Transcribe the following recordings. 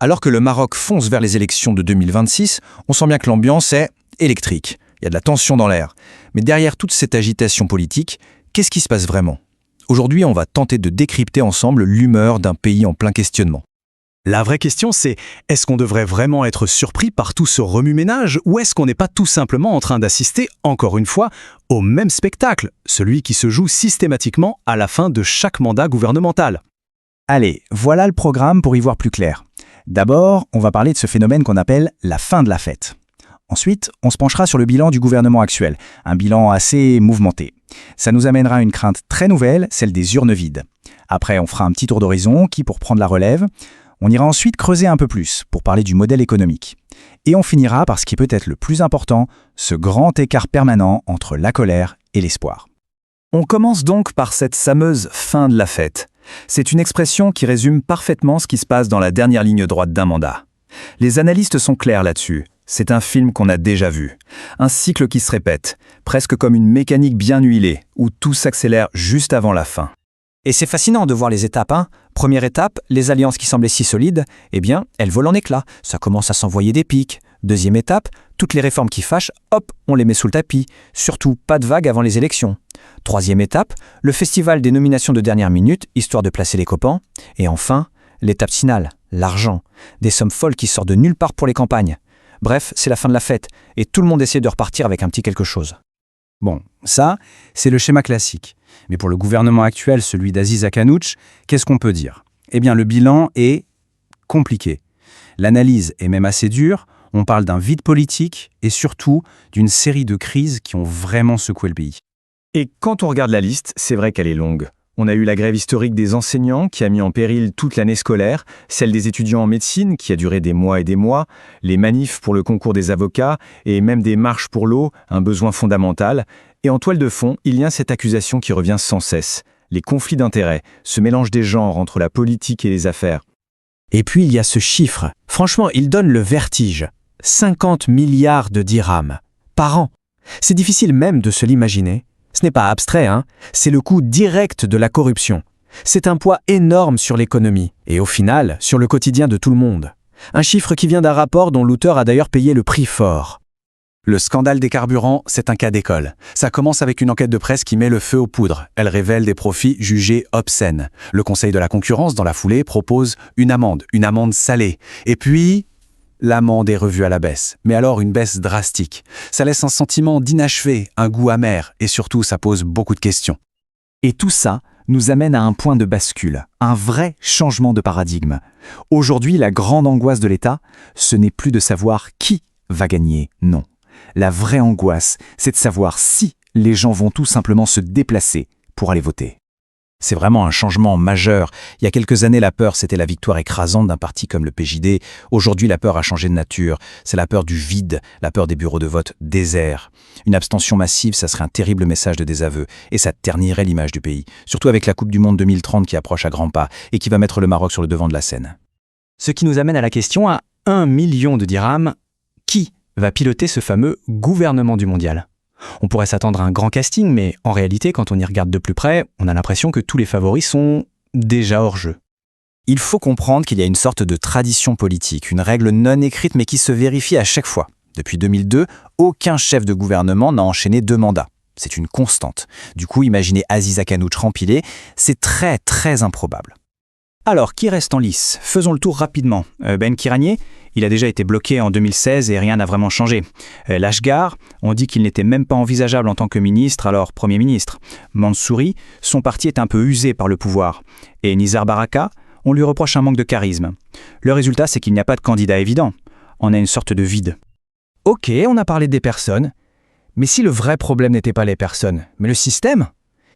Alors que le Maroc fonce vers les élections de 2026, on sent bien que l'ambiance est électrique. Il y a de la tension dans l'air. Mais derrière toute cette agitation politique, qu'est-ce qui se passe vraiment? Aujourd'hui, on va tenter de décrypter ensemble l'humeur d'un pays en plein questionnement. La vraie question, c'est est-ce qu'on devrait vraiment être surpris par tout ce remue-ménage ou est-ce qu'on n'est pas tout simplement en train d'assister, encore une fois, au même spectacle, celui qui se joue systématiquement à la fin de chaque mandat gouvernemental? Allez, voilà le programme pour y voir plus clair. D'abord, on va parler de ce phénomène qu'on appelle la fin de la fête. Ensuite, on se penchera sur le bilan du gouvernement actuel, un bilan assez mouvementé. Ça nous amènera à une crainte très nouvelle, celle des urnes vides. Après, on fera un petit tour d'horizon, qui pour prendre la relève. On ira ensuite creuser un peu plus pour parler du modèle économique. Et on finira par ce qui peut être le plus important, ce grand écart permanent entre la colère et l'espoir. On commence donc par cette fameuse fin de la fête. C'est une expression qui résume parfaitement ce qui se passe dans la dernière ligne droite d'un mandat. Les analystes sont clairs là-dessus. C'est un film qu'on a déjà vu. Un cycle qui se répète, presque comme une mécanique bien huilée, où tout s'accélère juste avant la fin. Et c'est fascinant de voir les étapes. Première étape, les alliances qui semblaient si solides, eh bien, elles volent en éclats. Ça commence à s'envoyer des pics. Deuxième étape, toutes les réformes qui fâchent, hop, on les met sous le tapis. Surtout, pas de vague avant les élections. Troisième étape, le festival des nominations de dernière minute, histoire de placer les copains. Et enfin, l'étape finale, l'argent. Des sommes folles qui sortent de nulle part pour les campagnes. Bref, c'est la fin de la fête, et tout le monde essaie de repartir avec un petit quelque chose. Bon, ça, c'est le schéma classique. Mais pour le gouvernement actuel, celui d'Aziz Akhannouch, qu'est-ce qu'on peut dire? Eh bien, le bilan est compliqué. L'analyse est même assez dure, on parle d'un vide politique et surtout d'une série de crises qui ont vraiment secoué le pays. Et quand on regarde la liste, c'est vrai qu'elle est longue. On a eu la grève historique des enseignants qui a mis en péril toute l'année scolaire, celle des étudiants en médecine qui a duré des mois et des mois, les manifs pour le concours des avocats et même des marches pour l'eau, un besoin fondamental. Et en toile de fond, il y a cette accusation qui revient sans cesse, les conflits d'intérêts, ce mélange des genres entre la politique et les affaires. Et puis il y a ce chiffre. Franchement, il donne le vertige. 50 milliards de dirhams par an. C'est difficile même de se l'imaginer. Ce n'est pas abstrait, c'est le coût direct de la corruption. C'est un poids énorme sur l'économie et au final, sur le quotidien de tout le monde. Un chiffre qui vient d'un rapport dont l'auteur a d'ailleurs payé le prix fort. Le scandale des carburants, c'est un cas d'école. Ça commence avec une enquête de presse qui met le feu aux poudres. Elle révèle des profits jugés obscènes. Le Conseil de la concurrence, dans la foulée, propose une amende salée. Et puis, l'amende est revue à la baisse. Mais alors une baisse drastique. Ça laisse un sentiment d'inachevé, un goût amer, et surtout ça pose beaucoup de questions. Et tout ça nous amène à un point de bascule, un vrai changement de paradigme. Aujourd'hui, la grande angoisse de l'État, ce n'est plus de savoir qui va gagner, non. La vraie angoisse, c'est de savoir si les gens vont tout simplement se déplacer pour aller voter. C'est vraiment un changement majeur. Il y a quelques années, la peur, c'était la victoire écrasante d'un parti comme le PJD. Aujourd'hui, la peur a changé de nature. C'est la peur du vide, la peur des bureaux de vote déserts. Une abstention massive, ça serait un terrible message de désaveu. Et ça ternirait l'image du pays. Surtout avec la Coupe du Monde 2030 qui approche à grands pas et qui va mettre le Maroc sur le devant de la scène. Ce qui nous amène à la question à 1 million de dirhams. Qui va piloter ce fameux gouvernement du mondial? On pourrait s'attendre à un grand casting, mais en réalité, quand on y regarde de plus près, on a l'impression que tous les favoris sont déjà hors jeu. Il faut comprendre qu'il y a une sorte de tradition politique, une règle non écrite mais qui se vérifie à chaque fois. Depuis 2002, aucun chef de gouvernement n'a enchaîné 2 mandats. C'est une constante. Du coup, imaginez Aziz Akhannouch rempilé, c'est très très improbable. Alors, qui reste en lice? Faisons le tour rapidement. Ben Kiranier, il a déjà été bloqué en 2016 et rien n'a vraiment changé. Lashgar, on dit qu'il n'était même pas envisageable en tant que ministre, alors Premier ministre. Mansouri, son parti est un peu usé par le pouvoir. Et Nizar Baraka, on lui reproche un manque de charisme. Le résultat, c'est qu'il n'y a pas de candidat évident. On a une sorte de vide. Ok, on a parlé des personnes, mais si le vrai problème n'était pas les personnes, mais le système?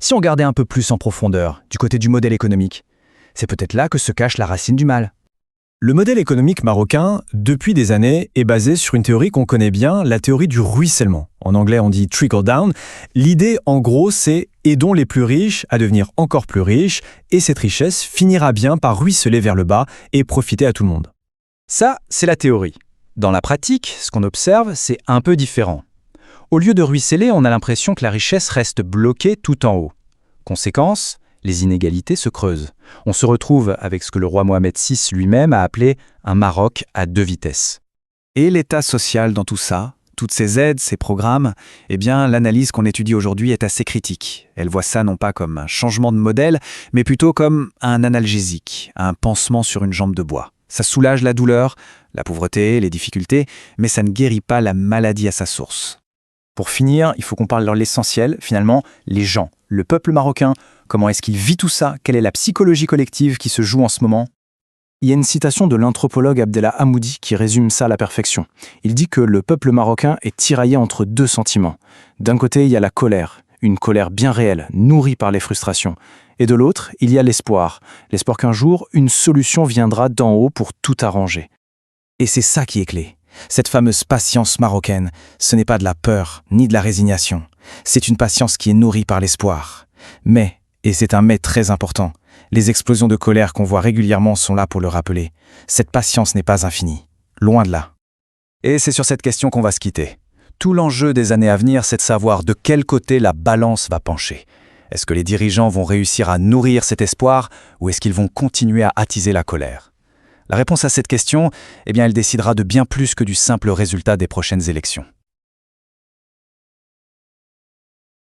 Si on regardait un peu plus en profondeur, du côté du modèle économique, c'est peut-être là que se cache la racine du mal. Le modèle économique marocain, depuis des années, est basé sur une théorie qu'on connaît bien, la théorie du ruissellement. En anglais, on dit trickle down. L'idée, en gros, c'est aidons les plus riches à devenir encore plus riches, et cette richesse finira bien par ruisseler vers le bas et profiter à tout le monde. Ça, c'est la théorie. Dans la pratique, ce qu'on observe, c'est un peu différent. Au lieu de ruisseler, on a l'impression que la richesse reste bloquée tout en haut. Conséquence, Les inégalités se creusent. On se retrouve avec ce que le roi Mohamed VI lui-même a appelé un Maroc à 2 vitesses. Et l'état social dans tout ça, toutes ces aides, ces programmes, eh bien, l'analyse qu'on étudie aujourd'hui est assez critique. Elle voit ça non pas comme un changement de modèle, mais plutôt comme un analgésique, un pansement sur une jambe de bois. Ça soulage la douleur, la pauvreté, les difficultés, mais ça ne guérit pas la maladie à sa source. Pour finir, il faut qu'on parle de l'essentiel, finalement, les gens, le peuple marocain. Comment est-ce qu'il vit tout ça? Quelle est la psychologie collective qui se joue en ce moment? Il y a une citation de l'anthropologue Abdellah Hamoudi qui résume ça à la perfection. Il dit que le peuple marocain est tiraillé entre 2 sentiments. D'un côté, il y a la colère, une colère bien réelle, nourrie par les frustrations. Et de l'autre, il y a l'espoir qu'un jour, une solution viendra d'en haut pour tout arranger. Et c'est ça qui est clé. Cette fameuse patience marocaine, ce n'est pas de la peur ni de la résignation. C'est une patience qui est nourrie par l'espoir. Mais, et c'est un mais très important, les explosions de colère qu'on voit régulièrement sont là pour le rappeler. Cette patience n'est pas infinie. Loin de là. Et c'est sur cette question qu'on va se quitter. Tout l'enjeu des années à venir, c'est de savoir de quel côté la balance va pencher. Est-ce que les dirigeants vont réussir à nourrir cet espoir ou est-ce qu'ils vont continuer à attiser la colère? La réponse à cette question, eh bien, elle décidera de bien plus que du simple résultat des prochaines élections.